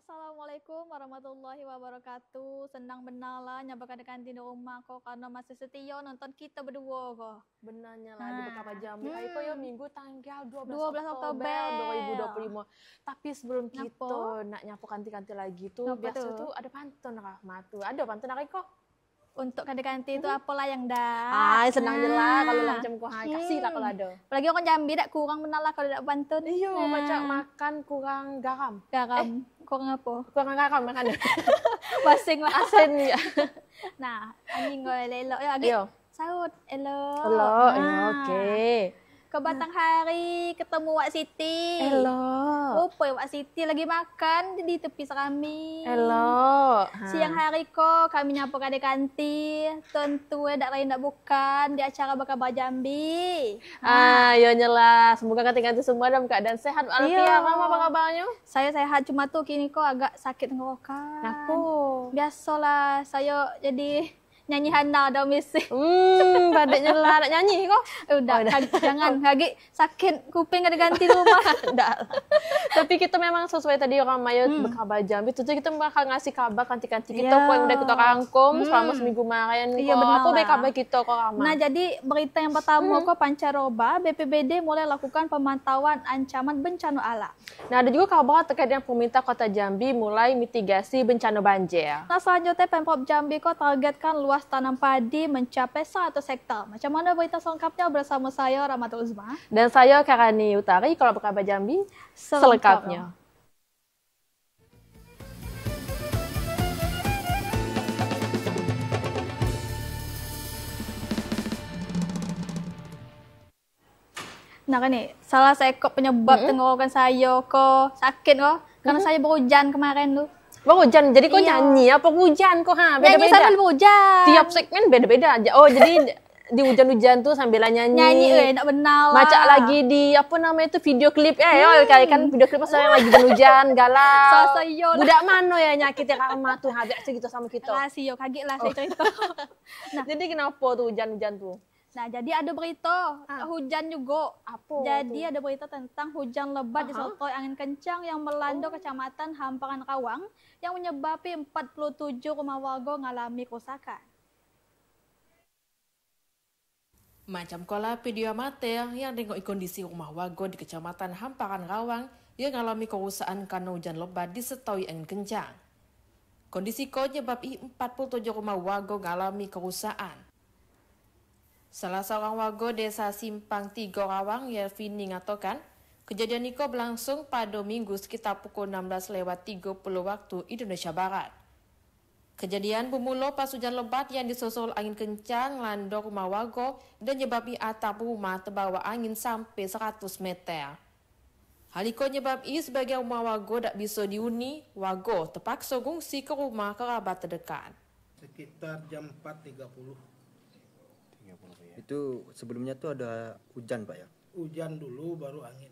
Assalamualaikum warahmatullahi wabarakatuh. Senang benar lah nyabakan kantin di rumah kok karena masih setia nonton kita berdua kok. Benarnya lah di Bekapa Jambi. Ayo yo Minggu tanggal 12 12 Oktober Oktober 2025. Tapi sebelum Nyapo? kita nak nyapu kanti-kanti lagi tuh, Napa biasa tuh? tuh ada pantun Rahmat tuh. Ada pantun apa kok? Untuk kantin itu apalah yang dah. Ay, senang je lah kalau macam kau kasih lah kalau ada. Apalagi orang Jambi tak kurang benar lah kalau tak pantun. Iya, macam makan kurang garam. Garam. Kurang apa? Kurang garam makan. Basing lah. Asin ya. Nah, anjing gue lelok ya lagi. Iya. Saud, elok. Halo, Nah, oke. Ke Batang Hari ketemu Wak Siti. Halo. Rupanya Wak Siti lagi makan di tepi serami. Halo. Siang hari kok kami nyapu kade kanti. Tentu tak lain tak bukan di acara Bekapa Jambi. Ya nyela. Semoga kanti-kanti semua dalam keadaan sehat. Alfiah, Iya. kamu apa kabarnya? Saya sehat cuma tuh kini kok agak sakit tenggorokan. Ngapo? Biasalah saya jadi nyanyi handal dah misi. Badai nyela nak nyanyi kok. Udah, jangan lagi sakit kuping ada ganti rumah. Enggak lah. Tapi kita memang sesuai tadi orang Maya Bekapa Jambi. Tentu kita bakal ngasih kabar kanti-kanti kita kok yang udah kita rangkum selama seminggu kemarin. Iya, benar apa lah. kabar kita kok Rama? Nah, jadi berita yang pertama kok pancaroba BPBD mulai lakukan pemantauan ancaman bencana alam. Nah, ada juga kabar terkait dengan pemerintah Kota Jambi mulai mitigasi bencana banjir. Nah, selanjutnya Pemprov Jambi kok targetkan luas tanam padi mencapai 100 hektar. Macam mana berita selengkapnya bersama saya Rahmatul Uzma Dan saya Karani Utari, kalau Bekapa Jambi selengkapnya. Nah, kan nih, salah seekor penyebab tenggorokan saya kok sakit kok karena saya berhujan kemarin tuh. Bang hujan, jadi kok Iya. nyanyi apa hujan kok ha? Nyanyi Beda-beda. sambil berhujan. Tiap segmen beda-beda aja. Oh, jadi di hujan-hujan tuh sambil nyanyi. Nyanyi tak benar lah. Macak lagi di apa namanya itu video klip kayak kan video klip masa yang lagi hujan galau. Saya lah. Budak mana ya nyakitnya Rama tuh habis gitu sama kita. Rahasia, kaget lah saya cerita. Jadi kenapa tuh hujan-hujan tuh? Nah, jadi ada berita hujan juga. Apa? Jadi ada berita tentang hujan lebat disertai angin kencang yang melanda Kecamatan Hamparan Rawang yang menyebabkan 47 rumah warga mengalami kerusakan. Macam kola video amatir yang tengok kondisi rumah warga di Kecamatan Hamparan Rawang yang mengalami kerusakan karena hujan lebat disertai angin kencang. Kondisi ko menyebabkan 47 rumah warga mengalami kerusakan. Salah seorang warga desa Simpang 3 Rawang, Yelvini mengatakan, kejadian itu berlangsung pada Minggu sekitar pukul 16:30 waktu Indonesia Barat. Kejadian bermula pas hujan lebat yang disusul angin kencang melanda rumah warga dan menyebabkan atap rumah terbawa angin sampai 100 meter. Hal itu menyebabkan sebagian rumah warga tak bisa dihuni, warga terpaksa mengungsi ke rumah kerabat terdekat. Sekitar jam 4.30. Itu sebelumnya tuh ada hujan Pak ya? Hujan dulu baru angin.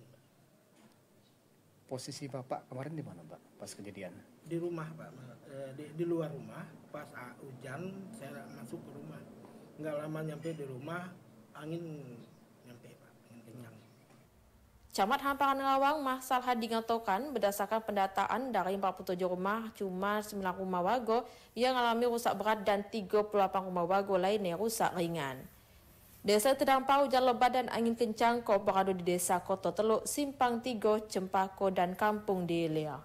Posisi Bapak kemarin di mana Pak pas kejadian? Di rumah Pak, di luar rumah. Pas hujan saya masuk ke rumah. Nggak lama nyampe di rumah, angin nyampe Pak, angin kencang. Camat Hamparan Rawang Mahsal Hadi mengatakan berdasarkan pendataan dari 47 rumah, cuma 9 rumah warga yang mengalami rusak berat dan 38 rumah warga lainnya rusak ringan. Desa terdampak hujan lebat dan angin kencang kok berada di desa Kota Teluk, Simpang 3, Cempaka dan Kampung Delia.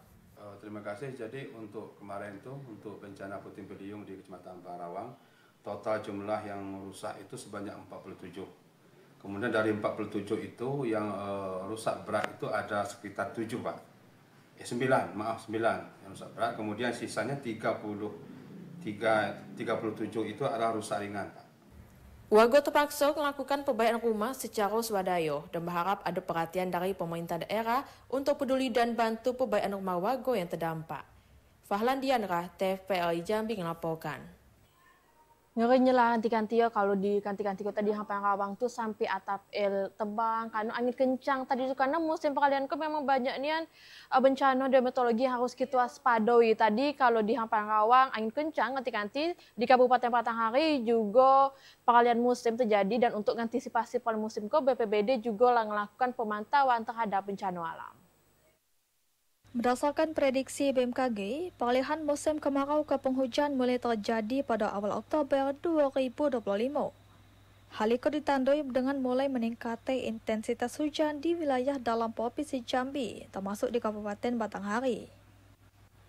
Terima kasih. Jadi untuk kemarin itu untuk bencana puting beliung di Kecamatan Rawang, total jumlah yang rusak itu sebanyak 47. Kemudian dari 47 itu yang rusak berat itu ada sekitar 7 Pak. 9 yang rusak berat. Kemudian sisanya 37 itu adalah rusak ringan Pak. Warga terpaksa melakukan perbaikan rumah secara swadaya dan berharap ada perhatian dari pemerintah daerah untuk peduli dan bantu perbaikan rumah warga yang terdampak. Fahlan Dianra, TVRI Jambi melaporkan. Ngerinya lah kanti-kanti ya kalau di kanti-kanti kota di Hamparan Rawang tuh sampai atap tebang karena angin kencang tadi itu karena musim peralihan ke memang banyak nian bencana dan meteorologi yang harus kita waspadai. Tadi kalau di Hamparan Rawang angin kencang kanti-kanti di Kabupaten Batang Hari juga peralihan musim terjadi dan untuk antisipasi peralihan musim ke BPBD juga lah melakukan pemantauan terhadap bencana alam. Berdasarkan prediksi BMKG, peralihan musim kemarau ke penghujan mulai terjadi pada awal Oktober 2025. Hal itu ditandai dengan mulai meningkatnya intensitas hujan di wilayah dalam Provinsi Jambi, termasuk di Kabupaten Batanghari.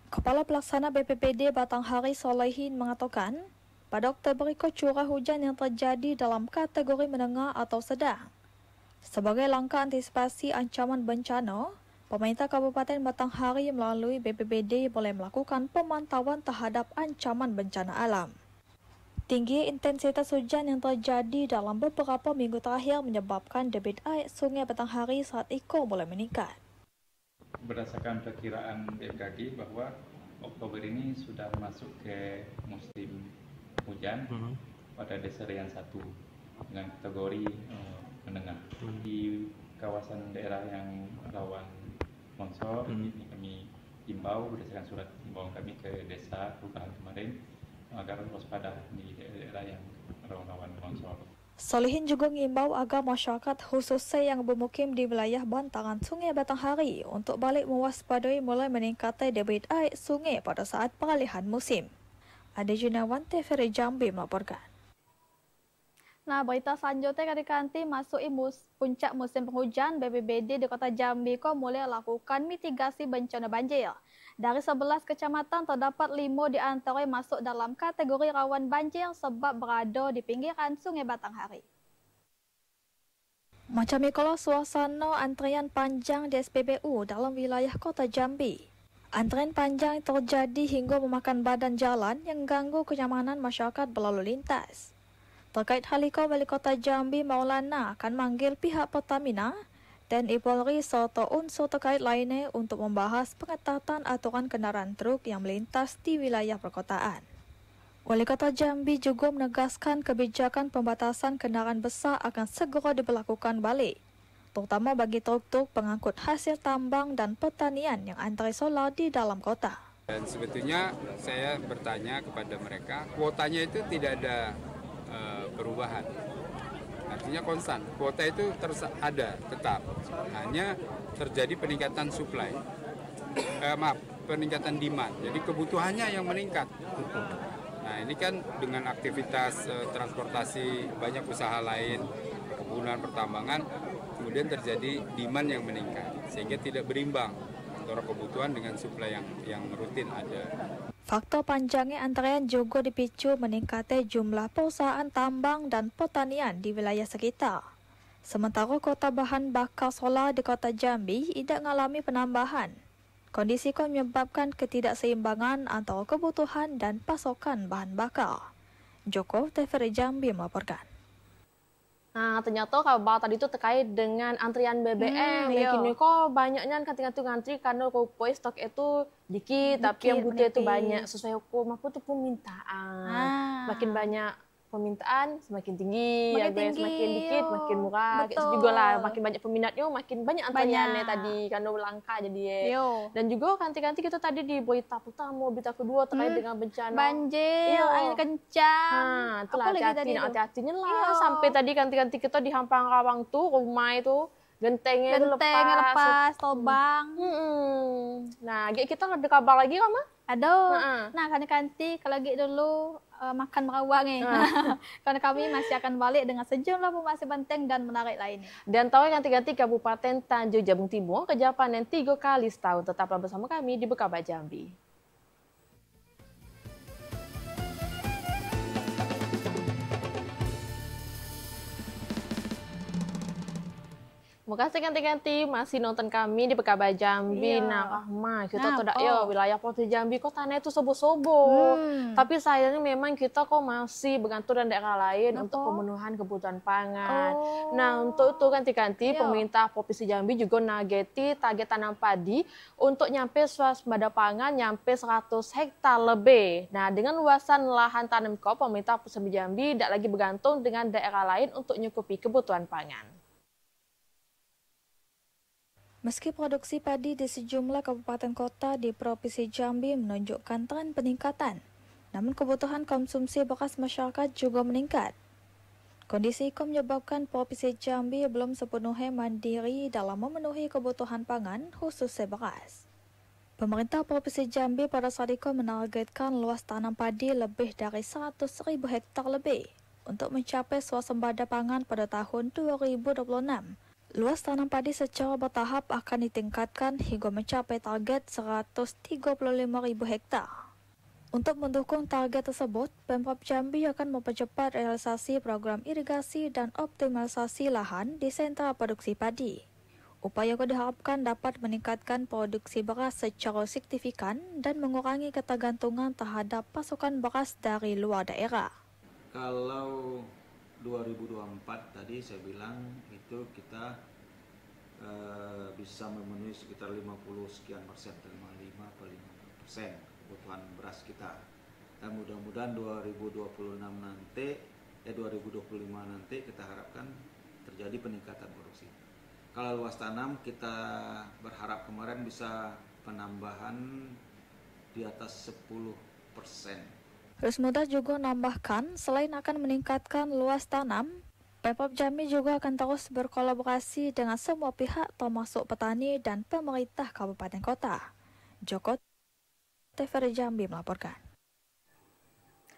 Kepala Pelaksana BPBD Batanghari Solehin mengatakan, pada Oktober itu curah hujan yang terjadi dalam kategori menengah atau sedang. Sebagai langkah antisipasi ancaman bencana, pemerintah Kabupaten Batanghari melalui BPBD boleh melakukan pemantauan terhadap ancaman bencana alam. Tinggi intensitas hujan yang terjadi dalam beberapa minggu terakhir menyebabkan debit air Sungai Batanghari saat itu mulai meningkat. Berdasarkan perkiraan BMKG bahwa Oktober ini sudah masuk ke musim hujan pada deserian 1 dengan kategori menengah. Di kawasan daerah yang rawan longsor, ini kami himbau berdasarkan surat himbauan kami ke desa kelurahan kemarin agar waspada di daerah yang rawan longsor. Solehin juga mengimbau agar masyarakat khususnya yang bermukim di wilayah bantaran Sungai Batanghari untuk balik mewaspadai mulai meningkatnya debit air sungai pada saat peralihan musim. Ade Junawan, TVRI Jambi melaporkan. Nah, berita selanjutnya kanti masuk puncak musim penghujan, BPBD di Kota Jambi kok mulai lakukan mitigasi bencana banjir. Dari 11 kecamatan terdapat 5 di antaranya masuk dalam kategori rawan banjir sebab berada di pinggiran Sungai Batanghari. Macam itulah suasana antrian panjang di SPBU dalam wilayah Kota Jambi. Antrian panjang terjadi hingga memakan badan jalan yang ganggu kenyamanan masyarakat berlalu lintas. Terkait hal itu, Wali Kota Jambi Maulana akan manggil pihak Pertamina, TNI Polri serta unsur terkait lainnya untuk membahas pengetatan aturan kendaraan truk yang melintas di wilayah perkotaan. Wali Kota Jambi juga menegaskan kebijakan pembatasan kendaraan besar akan segera diberlakukan balik, terutama bagi truk-truk pengangkut hasil tambang dan pertanian yang antri solar di dalam kota. Dan sebetulnya saya bertanya kepada mereka, kuotanya itu tidak ada perubahan, artinya konstan. Kuota itu ada tetap, hanya terjadi peningkatan supply, peningkatan demand. Jadi kebutuhannya yang meningkat. Nah ini kan dengan aktivitas transportasi banyak usaha lain, perkebunan, pertambangan, kemudian terjadi demand yang meningkat, sehingga tidak berimbang antara kebutuhan dengan supply yang rutin ada. Faktor panjangnya antrean juga dipicu meningkatnya jumlah perusahaan tambang dan pertanian di wilayah sekitar. Sementara kota bahan bakar solar di Kota Jambi tidak mengalami penambahan. Kondisi itu menyebabkan ketidakseimbangan antara kebutuhan dan pasokan bahan bakar. Joko, TVRI Jambi melaporkan. Nah, ternyata kabar tadi itu terkait dengan antrian BBM. Kini kok banyaknya kanti-kanti ngantri karena rupanya stok itu dikit tapi yang butuh itu banyak. Sesuai hukum apa tuh permintaan. Makin banyak permintaan semakin tinggi, harganya semakin dikit makin murah. Kayak juga lah, makin banyak peminatnya makin banyak antriannya tadi karena langka jadi. Dan juga kanti-kanti kita tadi di berita pertama, berita kedua terkait dengan bencana banjir, air kencang. Nah, itulah hati-hatinya lah. Sampai tadi kanti-kanti kita di Hampang Rawang tuh rumah itu gentengnya lepas, tobang. Nah, kita ada kabar lagi kan, Ma? Ada. Nah, kanti kalau lagi dulu makan merawang karena kami masih akan balik dengan sejumlah informasi penting dan menarik lainnya. Dan tahu ganti-ganti Kabupaten Tanjung Jabung Timur, kejapan yang 3 kali setahun. Tetaplah bersama kami di Bekaba Jambi. Makasih ganti-ganti masih nonton kami di Bekaba Jambi. Nah, Rahma, kita tidak wilayah Provinsi Jambi kok tanah itu sobo-sobo. Tapi sayangnya memang kita kok masih bergantung dengan daerah lain untuk pemenuhan kebutuhan pangan. Nah, untuk itu ganti-ganti pemerintah Provinsi Jambi juga nageti target tanam padi untuk nyampe swasembada pangan nyampe 100 hektar lebih. Nah, dengan luasan lahan tanam pemerintah Provinsi Jambi tidak lagi bergantung dengan daerah lain untuk nyukupi kebutuhan pangan. Meski produksi padi di sejumlah kabupaten kota di Provinsi Jambi menunjukkan tren peningkatan, namun kebutuhan konsumsi beras masyarakat juga meningkat. Kondisi itu menyebabkan Provinsi Jambi belum sepenuhnya mandiri dalam memenuhi kebutuhan pangan khususnya beras. Pemerintah Provinsi Jambi pada saat itu menargetkan luas tanam padi lebih dari 100.000 hektar lebih untuk mencapai swasembada pangan pada tahun 2026. Luas tanam padi secara bertahap akan ditingkatkan hingga mencapai target 135.000 hektar. Untuk mendukung target tersebut, Pemprov Jambi akan mempercepat realisasi program irigasi dan optimalisasi lahan di sentra produksi padi. Upaya itu diharapkan dapat meningkatkan produksi beras secara signifikan dan mengurangi ketergantungan terhadap pasokan beras dari luar daerah. Kalau 2024 tadi saya bilang itu kita bisa memenuhi sekitar 50 sekian persen, 55 atau 50% kebutuhan beras kita. Dan mudah-mudahan 2025 nanti kita harapkan terjadi peningkatan produksi. Kalau luas tanam kita berharap kemarin bisa penambahan di atas 10%. Rusmuda juga menambahkan, selain akan meningkatkan luas tanam, Pemprov Jambi juga akan terus berkolaborasi dengan semua pihak termasuk petani dan pemerintah kabupaten kota. Joko TVRI Jambi melaporkan.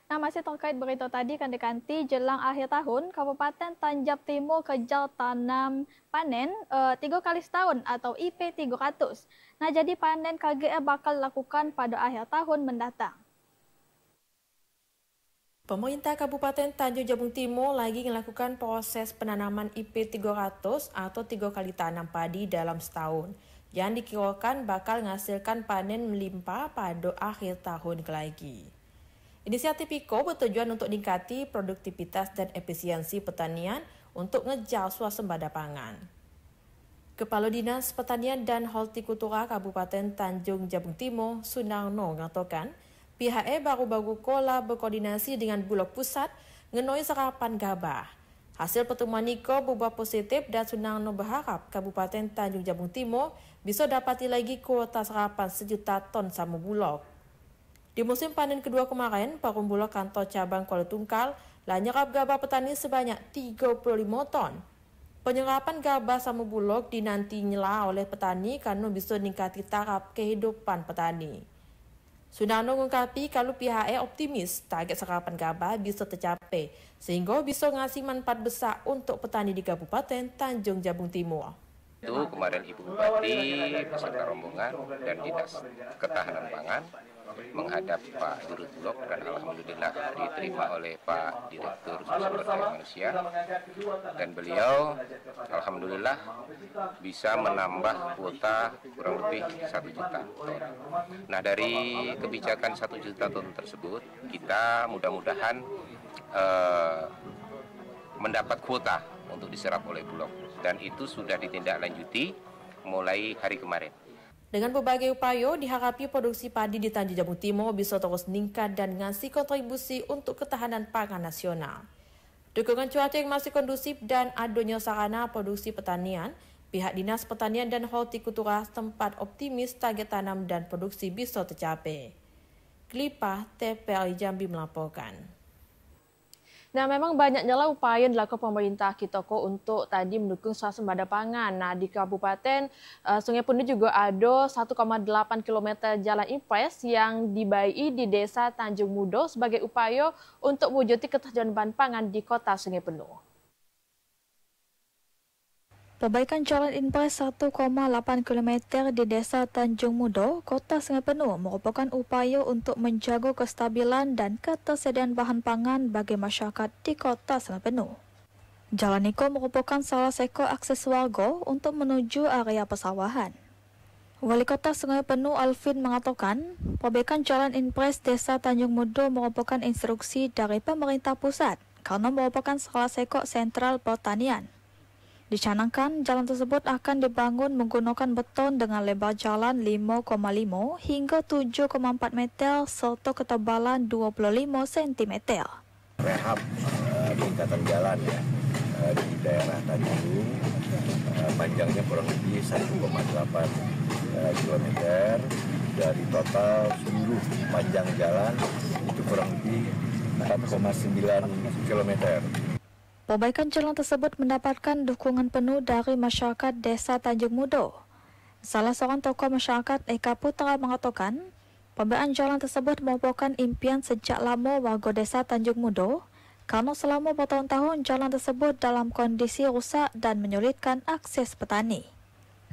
Nah, masih terkait berita tadi, kanti-kanti jelang akhir tahun, Kabupaten Tanjab Timur kejar tanam panen 3 kali setahun atau IP 300. Nah, jadi panen KGR bakal dilakukan pada akhir tahun mendatang. Pemerintah Kabupaten Tanjung Jabung Timur lagi melakukan proses penanaman IP 300 atau 3 kali tanam padi dalam setahun, yang dikirakan bakal menghasilkan panen melimpah pada akhir tahun lagi. Inisiatif IKO bertujuan untuk meningkati produktivitas dan efisiensi pertanian untuk ngejar swasembada pangan. Kepala Dinas Pertanian dan Hortikultura Kabupaten Tanjung Jabung Timur, Sunarno, mengatakan pihaknya baru-baru berkoordinasi dengan Bulog Pusat mengenai serapan gabah. Hasil pertemuan IKO berubah positif dan Sunarno berharap Kabupaten Tanjung Jabung Timur bisa dapati lagi kuota serapan 1 juta ton sama Bulog. Di musim panen kedua kemarin, Perum Bulog kantor cabang Kuala Tungkal lah nyerap gabah petani sebanyak 35 ton. Penyerapan gabah sama Bulog dinantinya oleh petani karena bisa meningkati taraf kehidupan petani. Sunarno mengungkapi kalau pihaknya optimis target serapan gabah bisa tercapai sehingga bisa ngasih manfaat besar untuk petani di Kabupaten Tanjung Jabung Timur. Itu kemarin Ibu Bupati beserta rombongan dan Dinas Ketahanan Pangan menghadap Pak Dirut Bulog dan alhamdulillah diterima oleh Pak Direktur Sumber Daya Manusia, dan beliau alhamdulillah bisa menambah kuota kurang lebih 1 juta ton. Nah, dari kebijakan 1 juta ton tersebut kita mudah-mudahan mendapat kuota untuk diserap oleh Bulog, dan itu sudah ditindaklanjuti mulai hari kemarin. Dengan berbagai upaya, diharapkan produksi padi di Tanjung Jabung Timur bisa terus meningkat dan ngasih kontribusi untuk ketahanan pangan nasional. Dukungan cuaca yang masih kondusif dan adanya sarana produksi pertanian, pihak Dinas Pertanian dan Hortikultura setempat optimis target tanam dan produksi bisa tercapai. Klipah TVRI Jambi melaporkan. Nah, memang banyaknya lah upaya yang dilakukan pemerintah kita kok untuk tadi mendukung swasembada pangan. Nah, di Kabupaten Sungai Penuh juga ada 1,8 km jalan impres yang dibai di Desa Tanjung Mudo sebagai upaya untuk mewujudi ketersediaan bahan pangan di Kota Sungai Penuh. Perbaikan jalan impres 1,8 km di Desa Tanjung Mudo, Kota Sungai Penuh merupakan upaya untuk menjaga kestabilan dan ketersediaan bahan pangan bagi masyarakat di Kota Sungai Penuh. Jalan itu merupakan salah satu akses warga untuk menuju area persawahan. Wali Kota Sungai Penuh Alvin mengatakan, perbaikan jalan impres Desa Tanjung Mudo merupakan instruksi dari pemerintah pusat karena merupakan salah satu sentral pertanian. Dicanangkan, jalan tersebut akan dibangun menggunakan beton dengan lebar jalan 5,5 hingga 7,4 meter serta ketebalan 25 cm. Rehab peningkatan jalan ya di daerah Tanjung, panjangnya kurang lebih 1,8 km, dari total seluruh panjang jalan itu kurang lebih 4,9 km. Perbaikan jalan tersebut mendapatkan dukungan penuh dari masyarakat Desa Tanjung Mudo. Salah seorang tokoh masyarakat Eka Putra mengatakan, pembuatan jalan tersebut merupakan impian sejak lama warga desa Tanjung Mudo, karena selama bertahun-tahun jalan tersebut dalam kondisi rusak dan menyulitkan akses petani.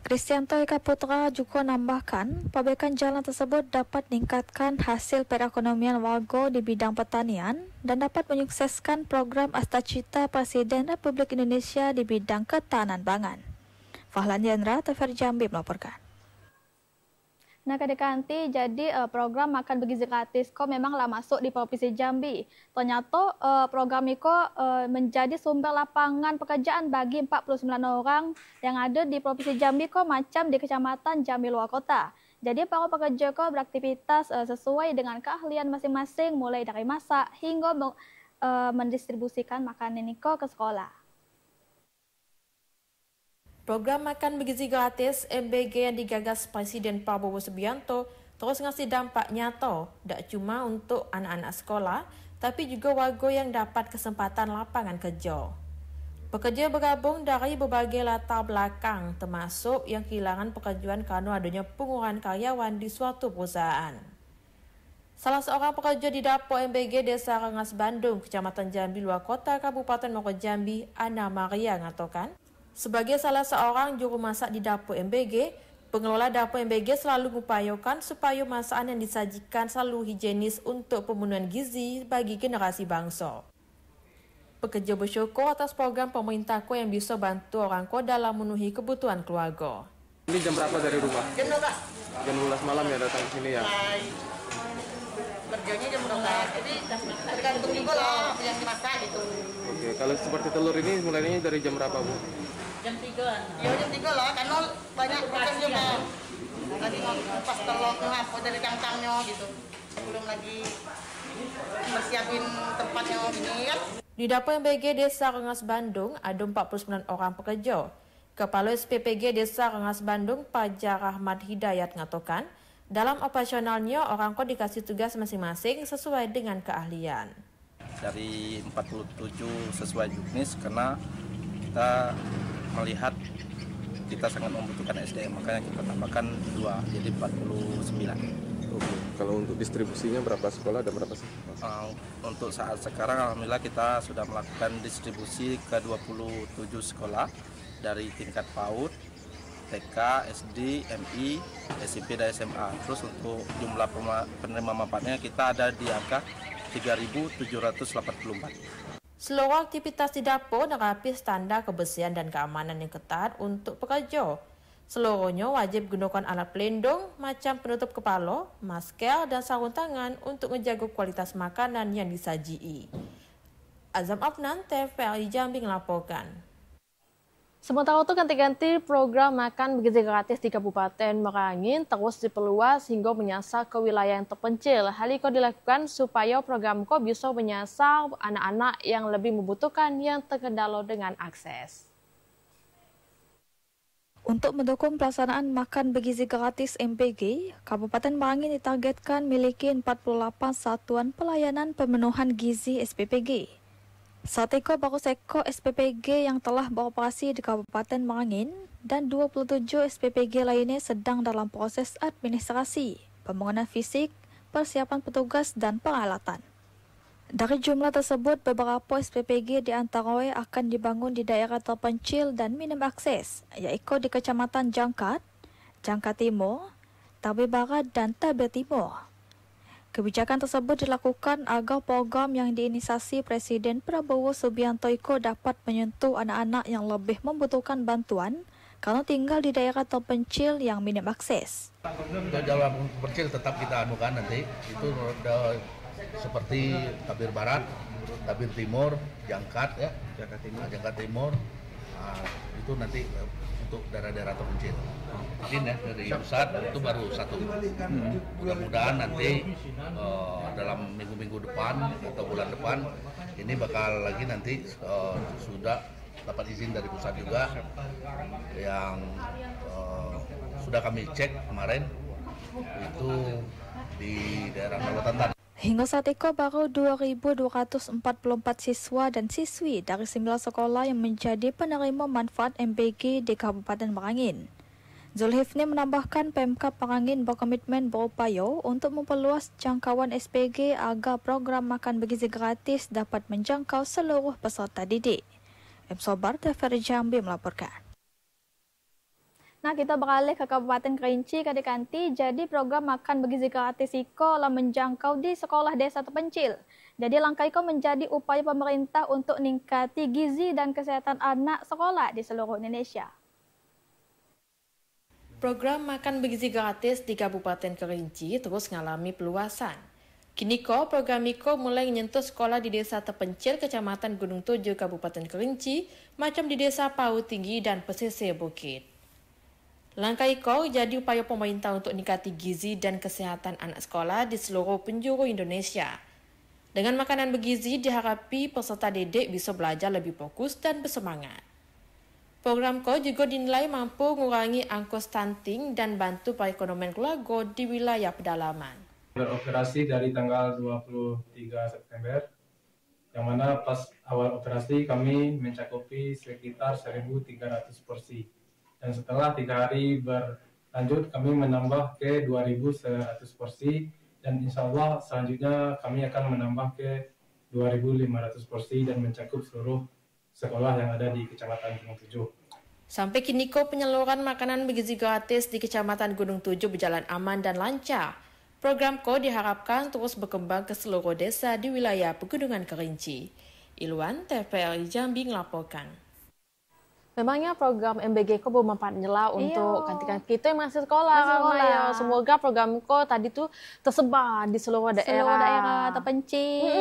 Kristianto Eka Putra juga menambahkan, perbaikan jalan tersebut dapat meningkatkan hasil perekonomian warga di bidang pertanian dan dapat menyukseskan program Astacita Presiden Republik Indonesia di bidang ketahanan pangan. Fahlan Yandra, TVRI Jambi melaporkan. Nah, Kadekanti, jadi program makan bergizi gratis kok memanglah masuk di Provinsi Jambi. Ternyata program itu menjadi sumber lapangan pekerjaan bagi 49 orang yang ada di Provinsi Jambi kok macam di Kecamatan Jambi Luar Kota. Jadi para pekerja kok beraktivitas sesuai dengan keahlian masing-masing, mulai dari masak hingga mendistribusikan makanan ini kok ke sekolah. Program makan bergizi gratis MBG yang digagas Presiden Prabowo Subianto terus ngasih dampak nyata, tak cuma untuk anak-anak sekolah, tapi juga warga yang dapat kesempatan lapangan kerja. Pekerja bergabung dari berbagai latar belakang, termasuk yang kehilangan pekerjaan karena adanya pengurangan karyawan di suatu perusahaan. Salah seorang pekerja di dapur MBG Desa Rengas Bandung, Kecamatan Jambi Luar Kota, Kabupaten Muaro Jambi, Ana Maria mengatakan, sebagai salah seorang juru masak di dapur MBG, pengelola dapur MBG selalu mengupayakan supaya masakan yang disajikan selalu higienis untuk pemenuhan gizi bagi generasi bangsa. Pekerja bersyukur atas program pemerintah yang bisa bantu orang dalam memenuhi kebutuhan keluarga. Ini jam berapa dari rumah? Jam 12. Jam 12 malam ya datang ke sini ya? Kerjanya jam 12, jadi tergantung juga loh yang dimasak gitu. Oke, kalau seperti telur ini mulainya dari jam berapa, Bu? Jam 3-an. Ya jam 3 lah, karena banyak proses juga. Lagi ngupas telur, apa dari kangkangnya gitu. Belum lagi persiapin tempatnya gini kan. Di dapur MBG Desa Rengas Bandung ada 49 orang pekerja. Kepala SPPG Desa Rengas Bandung, Pajar Rahmat Hidayat mengatakan, dalam operasionalnya orang dikasih tugas masing-masing sesuai dengan keahlian. Dari 47 sesuai juknis karena kita melihat kita sangat membutuhkan SDM, makanya kita tambahkan 2 jadi 49. Oke. Kalau untuk distribusinya berapa sekolah dan berapa sih? Untuk saat sekarang alhamdulillah kita sudah melakukan distribusi ke 27 sekolah dari tingkat PAUD, TK, SD, MI, SMP dan SMA. Terus untuk jumlah penerima manfaatnya kita ada di angka 3.784. Seluruh aktivitas di dapur menerapkan standar kebersihan dan keamanan yang ketat untuk pekerja. Seluruhnya wajib gunakan alat pelindung macam penutup kepala, masker, dan sarung tangan untuk menjaga kualitas makanan yang disajii. Azam Afnan, TVRI Jambi melaporkan. Sementara itu ganti-ganti program makan bergizi gratis di Kabupaten Merangin terus diperluas hingga menyasar ke wilayah yang terpencil. Hal itu dilakukan supaya program ko bisa menyasar anak-anak yang lebih membutuhkan yang terkendala dengan akses. Untuk mendukung pelaksanaan makan bergizi gratis MBG, Kabupaten Merangin ditargetkan memiliki 48 satuan pelayanan pemenuhan gizi SPPG. Saat itu baru seko SPPG yang telah beroperasi di Kabupaten Merangin dan 27 SPPG lainnya sedang dalam proses administrasi, pembangunan fisik, persiapan petugas, dan peralatan. Dari jumlah tersebut, beberapa SPPG di antaranya akan dibangun di daerah terpencil dan minim akses, yaitu di Kecamatan Jangkat, Jangkat Timur, Tabir Barat, dan Tabir Timur. Kebijakan tersebut dilakukan agar program yang diinisiasi Presiden Prabowo Subianto itu dapat menyentuh anak-anak yang lebih membutuhkan bantuan karena tinggal di daerah terpencil yang minim akses. Daerah terpencil tetap kita anukan nanti, itu seperti Tabir Barat, Tabir Timur, Jangkat ya, Jangkat Timur, itu nanti untuk daerah-daerah terpencil. Mungkin ya dari pusat itu baru satu. Mudah-mudahan nanti dalam minggu-minggu depan atau bulan depan ini bakal lagi nanti sudah dapat izin dari pusat juga yang sudah kami cek kemarin itu di daerah Kalimantan. Hingga saat itu baru 2.244 siswa dan siswi dari 9 sekolah yang menjadi penerima manfaat MBG di Kabupaten Merangin. Zulkifli menambahkan Pemkab Merangin berkomitmen berupaya untuk memperluas jangkauan SPG agar program makan bergizi gratis dapat menjangkau seluruh peserta didik. M. Sobar, TVRI Jambi melaporkan. Nah, kita beralih ke Kabupaten Kerinci, Kanti. Jadi program makan bergizi gratis IKO telah menjangkau di sekolah desa terpencil. Jadi langkah IKO menjadi upaya pemerintah untuk meningkati gizi dan kesehatan anak sekolah di seluruh Indonesia. Program makan bergizi gratis di Kabupaten Kerinci terus mengalami peluasan. Kini program IKO mulai menyentuh sekolah di desa terpencil Kecamatan Gunung Tujuh, Kabupaten Kerinci, macam di desa Paut Tinggi dan pesisir bukit. Langkah IKO jadi upaya pemerintah untuk meningkati gizi dan kesehatan anak sekolah di seluruh penjuru Indonesia. Dengan makanan bergizi diharapi peserta didik bisa belajar lebih fokus dan bersemangat. Program KO juga dinilai mampu mengurangi angka stunting dan bantu perekonomian keluarga di wilayah pedalaman. Beroperasi dari tanggal 23 September, yang mana pas awal operasi kami mencakupi sekitar 1.300 porsi. Dan setelah 3 hari berlanjut kami menambah ke 2.100 porsi, dan insya Allah selanjutnya kami akan menambah ke 2.500 porsi dan mencakup seluruh sekolah yang ada di Kecamatan Gunung Tujuh. Sampai kini penyaluran makanan bergizi gratis di Kecamatan Gunung Tujuh berjalan aman dan lancar. Program diharapkan terus berkembang ke seluruh desa di wilayah Pegunungan Kerinci. Ilwan, TVRI Jambi melaporkan. Memangnya program MBG bermanfaat nyela untuk kanti-kanti kita yang masih sekolah. Ya. Semoga program tadi tuh tersebar di seluruh daerah. Seluruh daerah terpencil.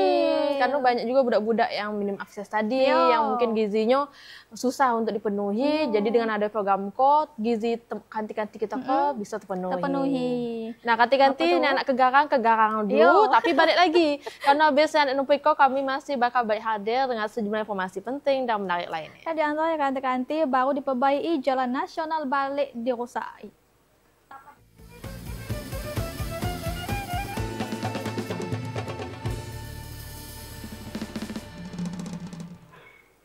Karena banyak juga budak-budak yang minim akses tadi, yang mungkin gizinya susah untuk dipenuhi. Jadi dengan ada program gizi kanti-kanti kita bisa terpenuhi. Nah, kanti-kanti ini anak kegarang dulu, tapi balik lagi. Karena biasanya anak Nupiko kami masih bakal balik hadir dengan sejumlah informasi penting dan menarik lainnya. Di antaranya kanti-kanti baru diperbaiki Jalan Nasional Balik dirusak.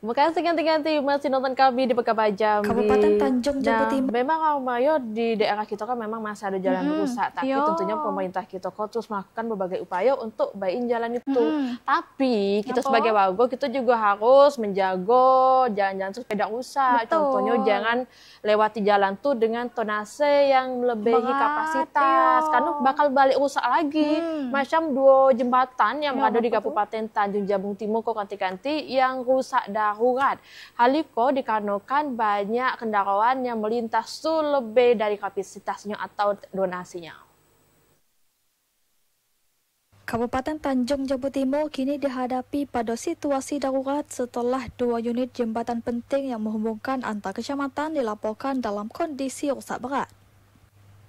Terima kasih ganti-ganti masih nonton kami di Pekabah Jambi. Kabupaten Tanjung Jabung Timur. Memang Mayo di daerah kita kan memang masih ada jalan rusak, tapi tentunya pemerintah kita terus melakukan berbagai upaya untuk baikin jalan itu. Tapi kita sebagai warga kita juga harus menjaga jalan-jalan sepeda rusak. Contohnya jangan lewati jalan tuh dengan tonase yang melebihi kapasitas, karena bakal balik rusak lagi. Macam 2 jembatan yang berada di Kabupaten Tanjung Jabung Timur kanti-kanti yang rusak darurat. Hal itu dikarenakan banyak kendaraan yang melintas lebih dari kapasitasnya atau donasinya. Kabupaten Tanjung Jabung Timur kini dihadapi pada situasi darurat setelah 2 unit jembatan penting yang menghubungkan antar kecamatan dilaporkan dalam kondisi rusak berat.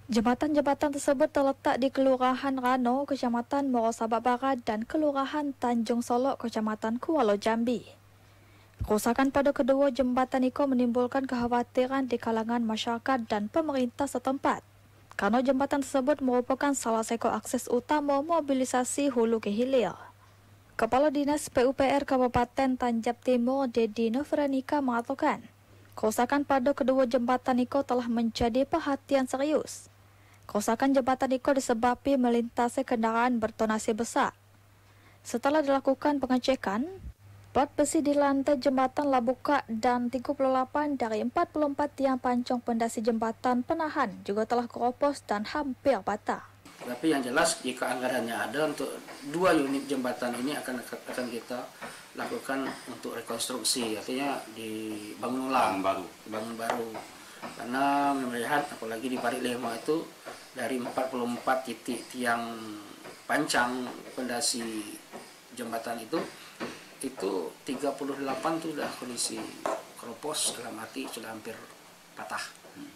Jembatan-jembatan tersebut terletak di Kelurahan Rano, Kecamatan Morosabak Barat dan Kelurahan Tanjung Solok, Kecamatan Kuala Jambi. Kerusakan pada kedua jembatan itu menimbulkan kekhawatiran di kalangan masyarakat dan pemerintah setempat, karena jembatan tersebut merupakan salah satu akses utama mobilisasi hulu ke hilir. Kepala Dinas PUPR Kabupaten Tanjab Timur, Dedi Nofranika mengatakan, kerusakan pada kedua jembatan itu telah menjadi perhatian serius. Kerusakan jembatan itu disebabkan melintasi kendaraan bertonasi besar. Setelah dilakukan pengecekan, plat besi di lantai jembatan telah buka dan 38 dari 44 tiang pancong pondasi jembatan penahan juga telah keropos dan hampir patah. Tapi yang jelas jika anggarannya ada untuk 2 unit jembatan ini akan kita lakukan untuk rekonstruksi, artinya dibangun ulang, bangun baru. Karena melihat apalagi di Parit Lema itu dari 44 titik tiang pancang pondasi jembatan itu 38 itu sudah kondisi keropos, dalam arti sudah hampir patah.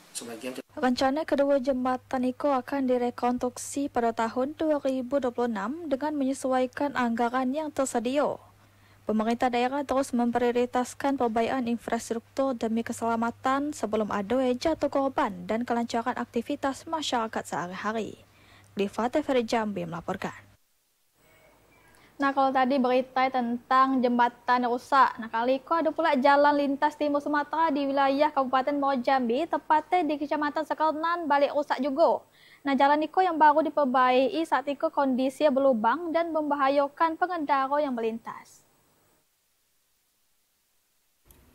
Sebagian. Rencana kedua jembatan itu akan direkonstruksi pada tahun 2026 dengan menyesuaikan anggaran yang tersedia. Pemerintah daerah terus memprioritaskan perbaikan infrastruktur demi keselamatan sebelum ada jatuh korban dan kelancaran aktivitas masyarakat sehari-hari. Liva TVRI Jambi melaporkan. Nah, kalau tadi berita tentang jembatan rusak. Nah, kali ini ada pula jalan lintas timur Sumatera di wilayah Kabupaten Muaro Jambi, tepatnya di Kecamatan Sekernan, balik rusak juga. Nah, jalan Niko yang baru diperbaiki saat itu kondisinya berlubang dan membahayakan pengendara yang melintas.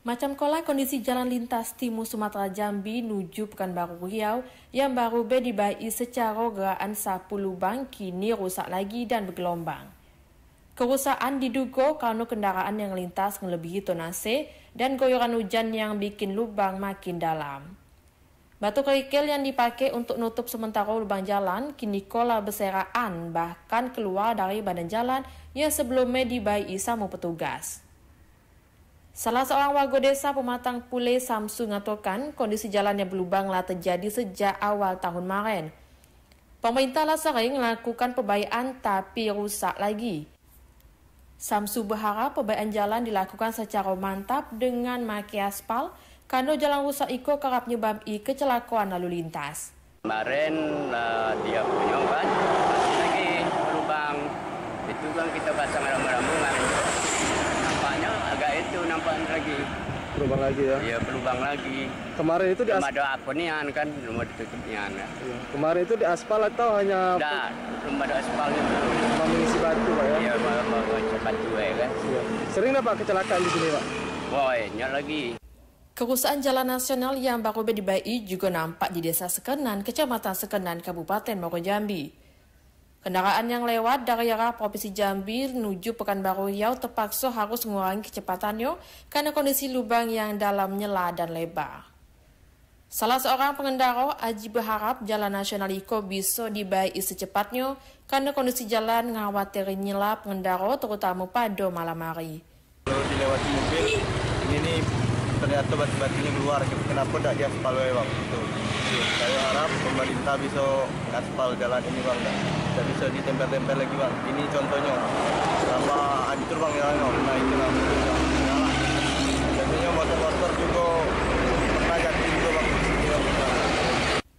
Macam kola kondisi jalan lintas timur Sumatera Jambi menuju Pekanbaru Riau yang baru dibaiki secara geraan sapu lubang kini rusak lagi dan bergelombang. Kerusakan diduga karena kendaraan yang lintas melebihi tonase dan goyoran hujan yang bikin lubang makin dalam. Batu kerikil yang dipakai untuk nutup sementara lubang jalan kini kola berseraan bahkan keluar dari badan jalan yang sebelumnya dibaiki sama petugas. Salah seorang warga desa Pematang Pule Samsu mengatakan kondisi jalan yang berlubang telah terjadi sejak awal tahun kemarin. Pemerintah lah sering melakukan perbaikan tapi rusak lagi. Samsu berharap perbaikan jalan dilakukan secara mantap dengan memakai aspal karena jalan rusak itu kerap menyebabkan kecelakaan lalu lintas. Kemarin dia punya kan masih lagi berlubang. Itu kan kita pasang rambu-rambuan. Nampaknya agak itu nampak lagi. Berlubang lagi ya? Iya, berlubang lagi. Kemarin itu di belum ada apa nian kan, belum ada tutupnya. Ya. Kemarin itu di aspal atau hanya? Tidak, belum ada aspal itu. Cuma mengisi batu Pak ya? Iya, mengisi batu ya kan. Iya. Sering nggak Pak kecelakaan di sini Pak? Banyak lagi. Kerusakan jalan nasional yang baru dibaiki juga nampak di Desa Sekernan, Kecamatan Sekernan, Kabupaten Muaro Jambi. Kendaraan yang lewat dari arah Provinsi Jambi menuju Pekanbaru Riau terpaksa harus mengurangi kecepatannya karena kondisi lubang yang dalam nyela dan lebar. Salah seorang pengendara, Aji berharap jalan nasional Iko bisa dibaiki secepatnya karena kondisi jalan mengkhawatirkan nyela pengendara terutama pada malam hari. Kalau dilewati mobil, ini ternyata batu-batunya keluar, kenapa tidak diaspal Bang? Gitu. Saya harap pemerintah bisa aspal jalan ini Bang, tidak bisa ditempel-tempel lagi Bang. Ini contohnya, sama hancur Bang jalan, nah itu lah. Biasanya motor-motor juga pernah jatuh juga Bang.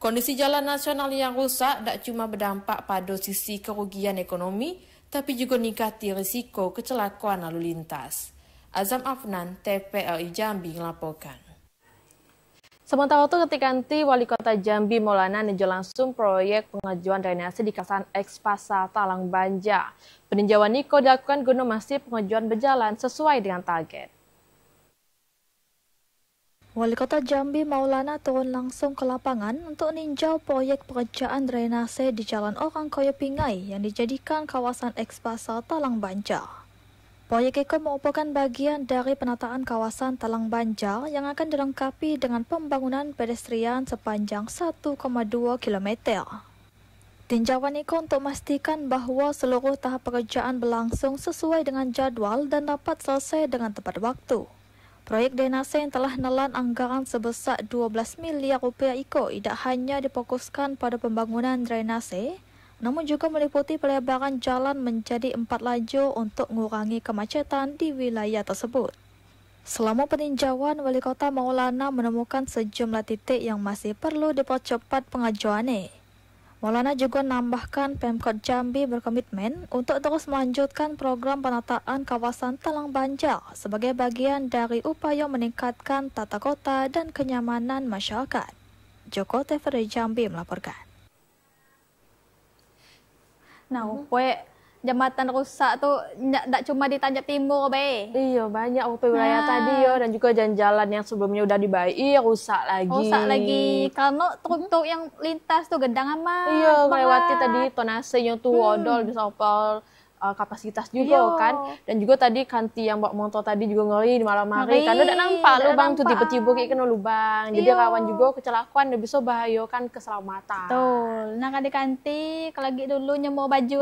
Kondisi jalan nasional yang rusak tidak cuma berdampak pada sisi kerugian ekonomi, tapi juga meningkati risiko kecelakaan lalu lintas. Azam Afnan, TVRI Jambi melaporkan. Sementara itu ketika nanti Wali Kota Jambi Maulana meninjau langsung proyek pengajuan drainase di kawasan eks Pasar Talang Banja. Peninjauan Niko dilakukan guna masih pengajuan berjalan sesuai dengan target. Wali Kota Jambi Maulana turun langsung ke lapangan untuk meninjau proyek pekerjaan drainase di Jalan Orang Koyo Pingai yang dijadikan kawasan eks Pasar Talang Banja. Proyek itu merupakan bagian dari penataan kawasan Talang Banjar yang akan dilengkapi dengan pembangunan pedestrian sepanjang 1,2 km. Tinjauan itu untuk memastikan bahwa seluruh tahap pekerjaan berlangsung sesuai dengan jadwal dan dapat selesai dengan tepat waktu. Proyek drainase yang telah menelan anggaran sebesar 12 miliar rupiah itu tidak hanya difokuskan pada pembangunan drainase, namun juga meliputi pelebaran jalan menjadi 4 lajur untuk mengurangi kemacetan di wilayah tersebut. Selama peninjauan, Wali Kota Maulana menemukan sejumlah titik yang masih perlu dipercepat pengajuannya. Maulana juga menambahkan Pemkot Jambi berkomitmen untuk terus melanjutkan program penataan kawasan Talang Banjar sebagai bagian dari upaya meningkatkan tata kota dan kenyamanan masyarakat. Joko TVRI Jambi melaporkan. Nah, jembatan rusak tuh tidak cuma di Tanjab Timur, Be. Iya, banyak wilayah tadi ya, dan juga jalan-jalan yang sebelumnya udah dibaiki rusak lagi. Rusak lagi, karena truk-truk yang lintas tuh gendang amat. Iya, melewati tadi tonasenya tuh odol bisa opal kapasitas juga kan. Dan juga tadi kanti yang bawa motor tadi juga ngeri di malam hari karena tidak nampak lubang tuh tiba-tiba kayak kena lubang. Jadi rawan juga kecelakaan dan bisa bahayakan keselamatan. Betul. Nah, kanti lagi dulu nyemur baju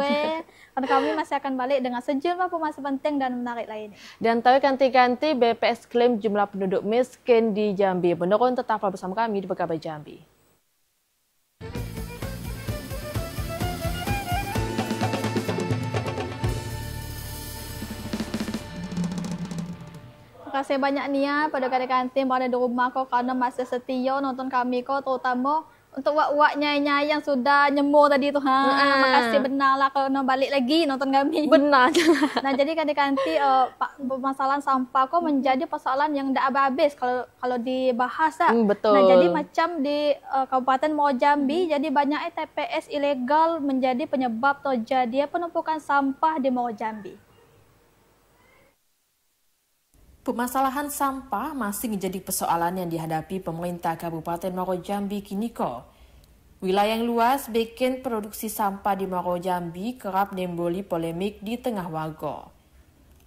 karena kami masih akan balik dengan sejumlah informasi penting dan menarik lainnya. Dan tahu kanti-kanti BPS klaim jumlah penduduk miskin di Jambi menurun. Tetaplah bersama kami di Pekabai Jambi. Terima kasih banyak Nia pada kanti-kanti yang berada di rumah kok karena masih setia nonton kami kok, terutama untuk wak-waknya yang sudah nyemur tadi tu. Makasih benar lah kalau balik lagi nonton kami. Benar. Nah, jadi kanti-kanti permasalahan sampah kok menjadi persoalan yang tak habis kalau dibahas tak. Betul. Nah, jadi macam di Kabupaten Muaro Jambi, jadi banyaknya TPS ilegal menjadi penyebab terjadinya penumpukan sampah di Muaro Jambi. Permasalahan sampah masih menjadi persoalan yang dihadapi pemerintah Kabupaten Muaro Jambi kini ko. Wilayah yang luas bikin produksi sampah di Muaro Jambi kerap menimbuli polemik di tengah warga.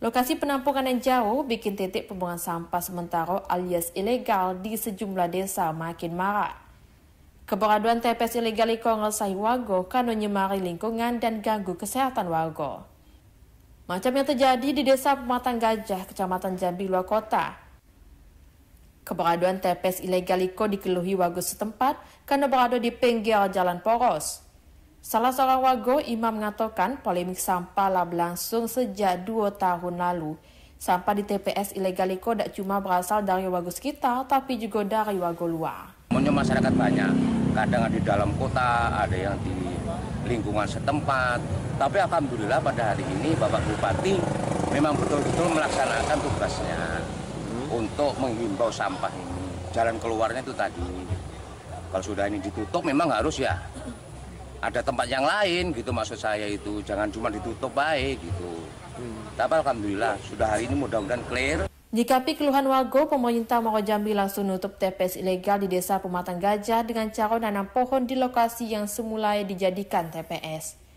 Lokasi penampungan yang jauh bikin titik pembuangan sampah sementara alias ilegal di sejumlah desa makin marak. Keberadaan TPS ilegal itu ngeresahi warga karena nyemari lingkungan dan ganggu kesehatan warga. Macam yang terjadi di Desa Pematang Gajah, Kecamatan Jambi, luar kota. Keberadaan TPS ilegal itu dikeluhi warga setempat karena berada di pinggir jalan poros. Salah seorang warga, Imam, mengatakan polemik sampah lah berlangsung sejak 2 tahun lalu. Sampah di TPS ilegal itu tidak cuma berasal dari warga sekitar, tapi juga dari warga luar. Masyarakat banyak, kadang ada di dalam kota, ada yang di lingkungan setempat. Tapi alhamdulillah pada hari ini Bapak Bupati memang betul-betul melaksanakan tugasnya untuk menghimbau sampah ini. Jalan keluarnya itu tadi, kalau sudah ini ditutup memang harus ya ada tempat yang lain gitu, maksud saya itu. Jangan cuma ditutup baik gitu. Tapi alhamdulillah sudah hari ini mudah-mudahan clear. Jikapi keluhan warga, pemerintah Muaro Jambi langsung nutup TPS ilegal di Desa Pematang Gajah dengan cara nanam pohon di lokasi yang semula dijadikan TPS.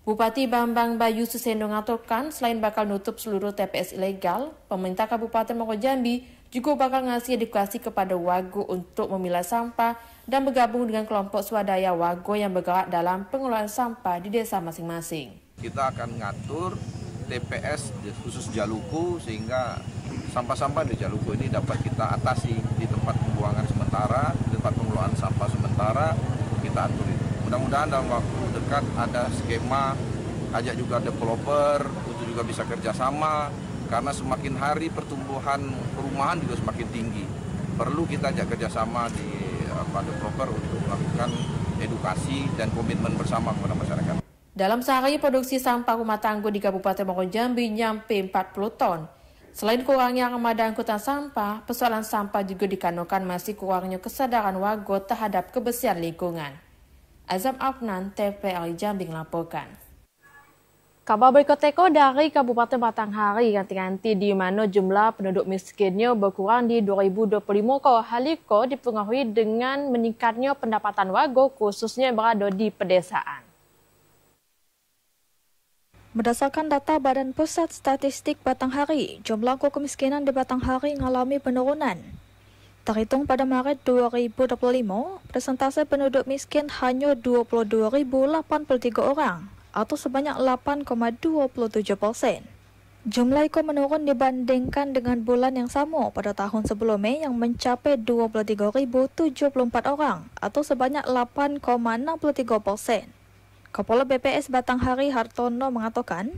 Bupati Bambang Bayu Susendo mengatakan selain bakal nutup seluruh TPS ilegal, pemerintah Kabupaten Muaro Jambi juga bakal ngasih edukasi kepada warga untuk memilah sampah dan bergabung dengan kelompok swadaya warga yang bergerak dalam pengelolaan sampah di desa masing-masing. Kita akan ngatur TPS khusus Jaluku sehingga sampah-sampah di Jaluku ini dapat kita atasi di tempat pembuangan sementara, di tempat pengelolaan sampah sementara, kita atur itu. Mudah-mudahan dalam waktu dekat ada skema, ajak juga developer untuk juga bisa kerjasama, karena semakin hari pertumbuhan perumahan juga semakin tinggi. Perlu kita ajak kerjasama di developer untuk melakukan edukasi dan komitmen bersama kepada masyarakat. Dalam sehari, produksi sampah rumah tangga di Kabupaten Muaro Jambi nyampe 40 ton. Selain kurangnya armada angkutan sampah, persoalan sampah juga dikarenakan masih kurangnya kesadaran warga terhadap kebersihan lingkungan. Azam Afnan, TVRI Jambi melaporkan. Kabar berikutnya dari Kabupaten Batanghari ganti-ganti di mana jumlah penduduk miskinnya berkurang di 2025 haliko dipengaruhi dengan meningkatnya pendapatan warga khususnya yang berada di pedesaan. Berdasarkan data Badan Pusat Statistik Batanghari, jumlah angka kemiskinan di Batanghari mengalami penurunan. Terhitung pada Maret 2025, persentase penduduk miskin hanya 22.083 orang, atau sebanyak 8,27%. Jumlah itu menurun dibandingkan dengan bulan yang sama pada tahun sebelumnya yang mencapai 23.074 orang, atau sebanyak 8,63%. Kepala BPS Batanghari Hartono mengatakan,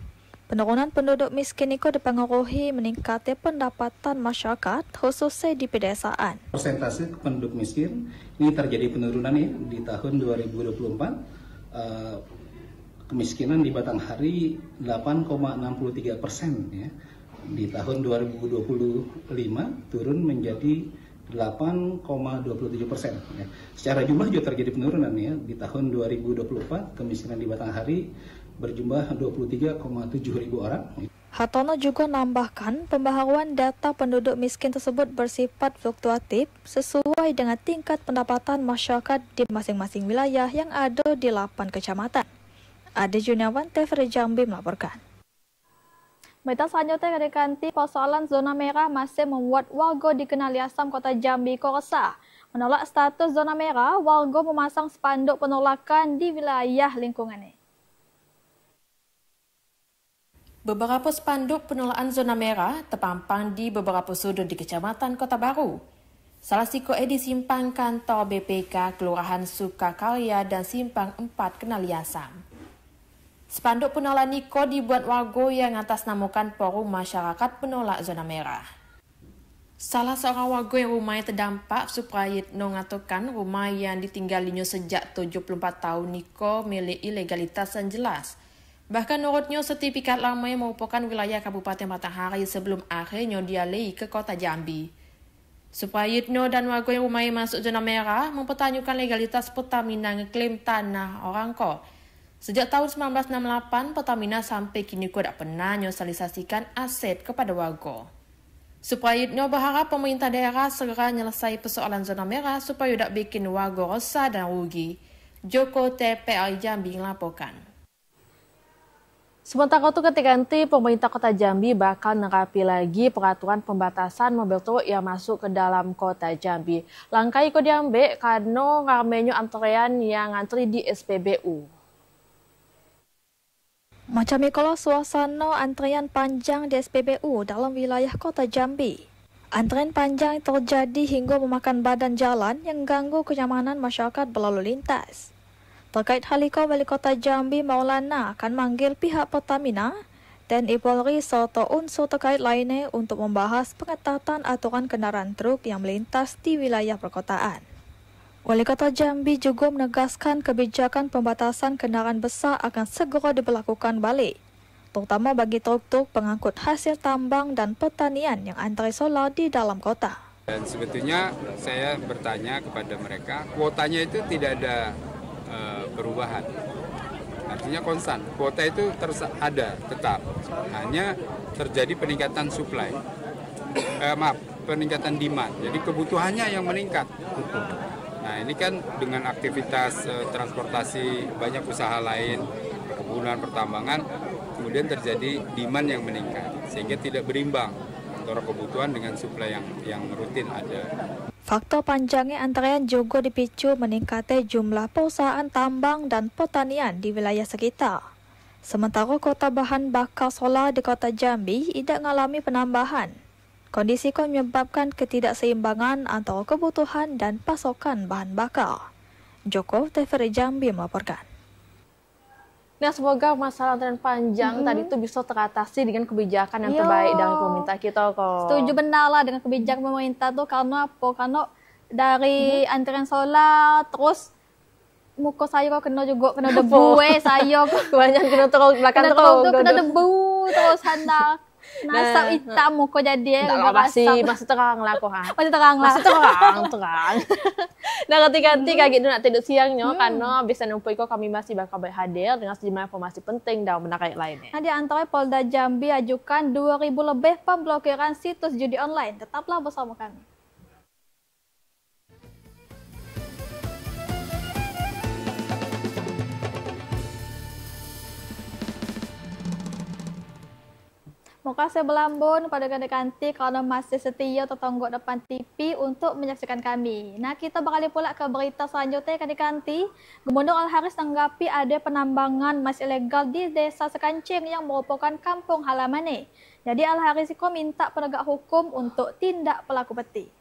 penurunan penduduk miskin itu dipengaruhi meningkatnya pendapatan masyarakat khususnya di pedesaan. Persentase penduduk miskin ini terjadi penurunan ya di tahun 2024. Kemiskinan di Batanghari 8,63% ya. Di tahun 2025 turun menjadi 8,27%. Ya. Secara jumlah juga terjadi penurunan ya. Di tahun 2024 kemiskinan di Batanghari berjumlah 23,7 ribu orang. Hartono juga menambahkan pembaharuan data penduduk miskin tersebut bersifat fluktuatif sesuai dengan tingkat pendapatan masyarakat di masing-masing wilayah yang ada di 8 kecamatan. Ade Juniawan, TVRI Jambi melaporkan. Berita selanjutnya kanti persoalan zona merah masih membuat warga di Kenali Asam Kota Jambi resah. Menolak status zona merah, warga memasang spanduk penolakan di wilayah lingkungannya. Beberapa spanduk penolakan zona merah terpampang di beberapa sudut di Kecamatan Kota Baru. Salah satunya di Simpang Kantor BPK, Kelurahan Sukakarya dan Simpang 4 Kenali Asam. Spanduk penolakan Niko dibuat warga yang atasnamakan Forum Masyarakat Penolak Zona Merah. Salah seorang warga yang rumahnya terdampak, Suprayitno mengatakan rumah yang ditinggalinya sejak 74 tahun niko milik ilegalitas yang jelas. Bahkan menurutnya sertifikat lama yang merupakan wilayah Kabupaten Batanghari sebelum akhirnya dialih ke Kota Jambi. Suprayitno dan warga yang rumahnya masuk zona merah mempertanyakan legalitas Pertamina ngeklaim tanah orang ko. Sejak tahun 1968, Pertamina sampai kini tidak pernah nyosialisasikan aset kepada warga. Suprayitno berharap pemerintah daerah segera menyelesaikan persoalan zona merah supaya tidak bikin warga resah dan rugi. Joko TPRI Jambi melaporkan. Sementara itu ketika pemerintah Kota Jambi bakal nerapi lagi peraturan pembatasan mobil truk yang masuk ke dalam Kota Jambi. Langkah itu diambil karena ramainya antrean yang ngantri di SPBU. Macam itulah suasana antrian panjang di SPBU dalam wilayah Kota Jambi. Antrian panjang terjadi hingga memakan badan jalan yang ganggu kenyamanan masyarakat berlalu lintas. Terkait hal itu, Wali Kota Jambi Maulana akan manggil pihak Pertamina, TNI Polri serta unsur terkait lainnya untuk membahas pengetatan aturan kendaraan truk yang melintas di wilayah perkotaan. Wali Kota Jambi juga menegaskan kebijakan pembatasan kendaraan besar akan segera diberlakukan balik, terutama bagi truk-truk pengangkut hasil tambang dan pertanian yang antri solar di dalam kota. Dan sebetulnya saya bertanya kepada mereka, kuotanya itu tidak ada perubahan, artinya konstan. Kuota itu ada tetap, hanya terjadi peningkatan supply, peningkatan demand. Jadi kebutuhannya yang meningkat. Nah ini kan dengan aktivitas transportasi banyak usaha lain, perkebunan, pertambangan, kemudian terjadi demand yang meningkat sehingga tidak berimbang antara kebutuhan dengan suplai yang rutin ada. Faktor panjangnya antrean juga dipicu meningkatnya jumlah perusahaan tambang dan pertanian di wilayah sekitar. Sementara kota bahan bakar solar di Kota Jambi tidak mengalami penambahan. Kondisi itu menyebabkan ketidakseimbangan antara kebutuhan dan pasokan bahan bakar. Joko TVRI Jambi melaporkan. Nah, semoga masalah antrean panjang tadi itu bisa teratasi dengan kebijakan yang terbaik dari pemerintah kita kok. Setuju benar lah dengan kebijakan pemerintah tuh karena apa? Karena dari antrean solar terus muka saya kok kena debu saya kok banyak kena terus belakang terus kena debu terus hendak nasab hitam muka jadi masih terang lah kok masih terang. Nah ganti-ganti kayak gitu nak tidur siangnya karena bisa nampak kok kami masih bakal hadir dengan sejumlah informasi penting dan menarik lainnya. Nah di antara Polda Jambi ajukan 2.000 lebih pemblokiran situs judi online. Tetaplah bersama kami. Moga saya belambun pada ganti-ganti karena masih setia tertonggok depan TV untuk menyaksikan kami. Nah, kita bakal pula ke berita selanjutnya ganti-ganti. Gubernur Al-Haris tanggapi ada penambangan emas ilegal di Desa Sekancing yang merupakan kampung halamannya. Jadi Al-Haris itu minta penegak hukum untuk tindak pelaku peti.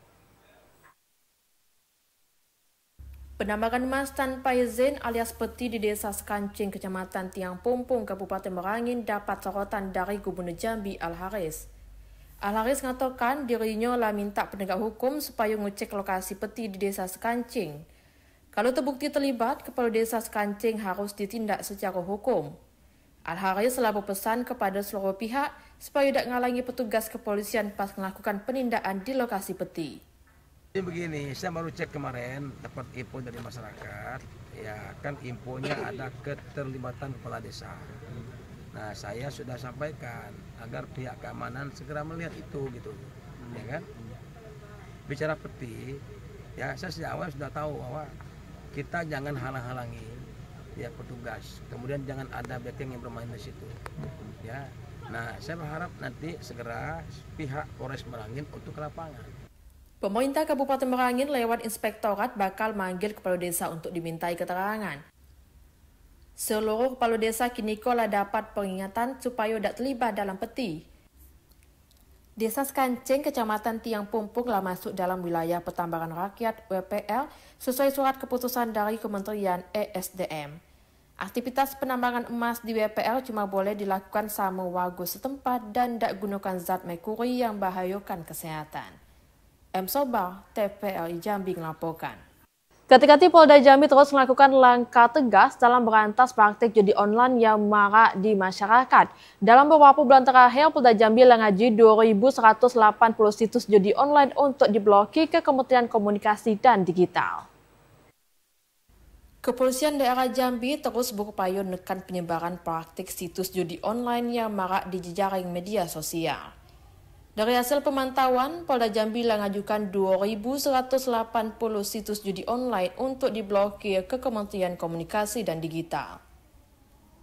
Penambangan emas tanpa izin alias peti di Desa Sekancing, Kecamatan Tiang Pumpung, Kabupaten Merangin dapat sorotan dari Gubernur Jambi Al-Haris. Al-Haris mengatakan dirinya lah minta penegak hukum supaya ngecek lokasi peti di Desa Sekancing. Kalau terbukti terlibat, Kepala Desa Sekancing harus ditindak secara hukum. Al-Haris telah berpesan kepada seluruh pihak supaya tidak ngalangi petugas kepolisian pas melakukan penindakan di lokasi peti. Begini, saya baru cek kemarin dapat info dari masyarakat, ya kan infonya ada keterlibatan kepala desa. Nah, saya sudah sampaikan agar pihak keamanan segera melihat itu gitu, ya kan? Bicara peti, ya saya sejak awal sudah tahu bahwa kita jangan halang-halangi ya petugas, kemudian jangan ada backing yang bermain di situ, ya. Nah, saya berharap nanti segera pihak Polres Merangin untuk ke lapangan. Pemerintah Kabupaten Merangin lewat inspektorat bakal manggil kepala desa untuk dimintai keterangan. Seluruh kepala desa kini lah dapat peringatan supaya tidak terlibat dalam peti. Desa Sekancing, Kecamatan Tiang Pumpung lah masuk dalam wilayah pertambangan rakyat WPR sesuai surat keputusan dari Kementerian ESDM. Aktivitas penambangan emas di WPR cuma boleh dilakukan sama warga setempat dan tidak gunakan zat merkuri yang membahayakan kesehatan. M. Sobar, TVRI Jambi melaporkan. Ketika Polda Jambi terus melakukan langkah tegas dalam berantas praktik judi online yang marak di masyarakat. Dalam beberapa bulan terakhir, Polda Jambi mengajukan 2.180 situs judi online untuk diblokir ke Kementerian Komunikasi dan Digital. Kepolisian daerah Jambi terus berupaya menekan penyebaran praktik situs judi online yang marak di jejaring media sosial. Dari hasil pemantauan, Polda Jambi mengajukan 2.180 situs judi online untuk diblokir ke Kementerian Komunikasi dan Digital.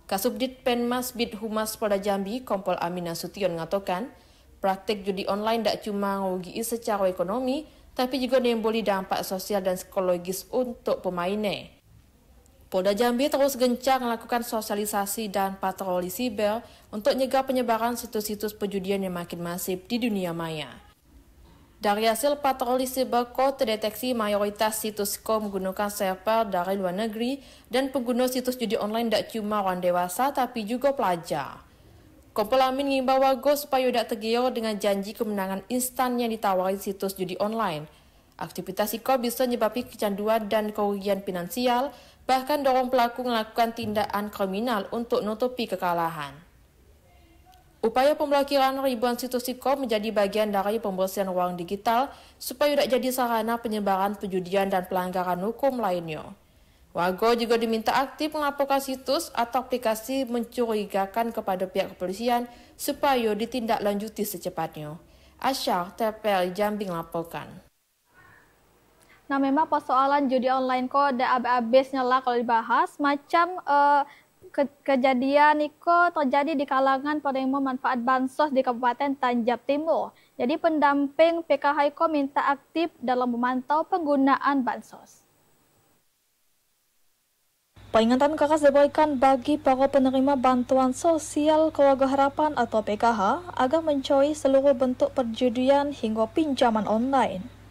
Kasubdit Penmas Bid Humas Polda Jambi, Kompol Amin Nasution mengatakan, praktik judi online tidak cuma merugikan secara ekonomi, tapi juga menimbulkan dampak sosial dan psikologis untuk pemainnya. Polda Jambi terus gencar melakukan sosialisasi dan patroli siber untuk mencegah penyebaran situs-situs perjudian yang makin masif di dunia maya. Dari hasil patroli siber terdeteksi mayoritas situs menggunakan server dari luar negeri dan pengguna situs judi online tidak cuma orang dewasa tapi juga pelajar. Kompol Amin mengimbau warga supaya tidak tergiur dengan janji kemenangan instan yang ditawari situs judi online. Aktivitas bisa menyebabkan kecanduan dan kerugian finansial, bahkan dorong pelaku melakukan tindakan kriminal untuk menutupi kekalahan. Upaya pemblokiran ribuan situs menjadi bagian dari pembersihan ruang digital supaya tidak jadi sarana penyebaran perjudian dan pelanggaran hukum lainnya. Warga juga diminta aktif melaporkan situs atau aplikasi mencurigakan kepada pihak kepolisian supaya ditindaklanjuti secepatnya. Asyar, TVRI Jambi melaporkan. Nah, memang persoalan judi online kok udah habis-habisnya lah kalau dibahas. Macam kejadian itu terjadi di kalangan penerima manfaat bansos di Kabupaten Tanjab Timur. Jadi pendamping PKH itu minta aktif dalam memantau penggunaan bansos. Peringatan keras diberikan bagi para penerima bantuan sosial keluarga harapan atau PKH agar mencari seluruh bentuk perjudian hingga pinjaman online.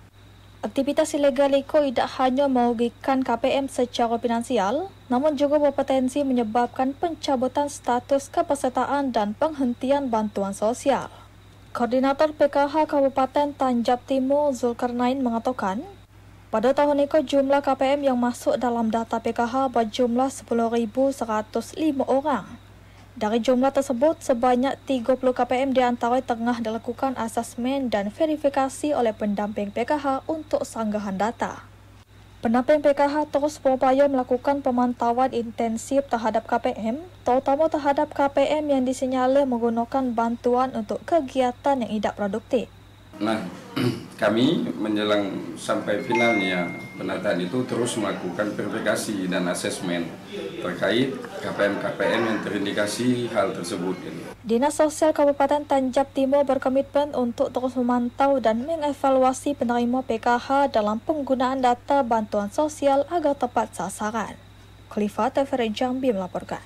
Aktivitas ilegal itu tidak hanya merugikan KPM secara finansial, namun juga berpotensi menyebabkan pencabutan status kepesertaan dan penghentian bantuan sosial. Koordinator PKH Kabupaten Tanjab Timur Zulkarnain mengatakan, pada tahun ini jumlah KPM yang masuk dalam data PKH berjumlah 10.105 orang. Dari jumlah tersebut, sebanyak 30 KPM diantara tengah dilakukan asesmen dan verifikasi oleh pendamping PKH untuk sanggahan data. Pendamping PKH terus berupaya melakukan pemantauan intensif terhadap KPM, terutama terhadap KPM yang disinyalir menggunakan bantuan untuk kegiatan yang tidak produktif. Nah, kami menjelang sampai finalnya penataan itu terus melakukan verifikasi dan asesmen terkait KPM-KPM yang terindikasi hal tersebut. Dinas Sosial Kabupaten Tanjab Timur berkomitmen untuk terus memantau dan mengevaluasi penerima PKH dalam penggunaan data bantuan sosial agar tepat sasaran. Khalifa TVRI Jambi melaporkan.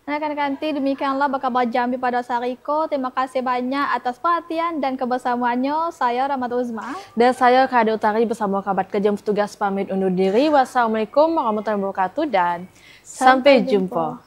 Nah, kanti demikianlah kabar Jambi pada hari ini. Terima kasih banyak atas perhatian dan kebersamaannya. Saya Rahmat Uzma. Dan saya Kade Utari bersama kabar kerja petugas pamit undur diri. Wassalamualaikum warahmatullahi wabarakatuh dan sampai jumpa.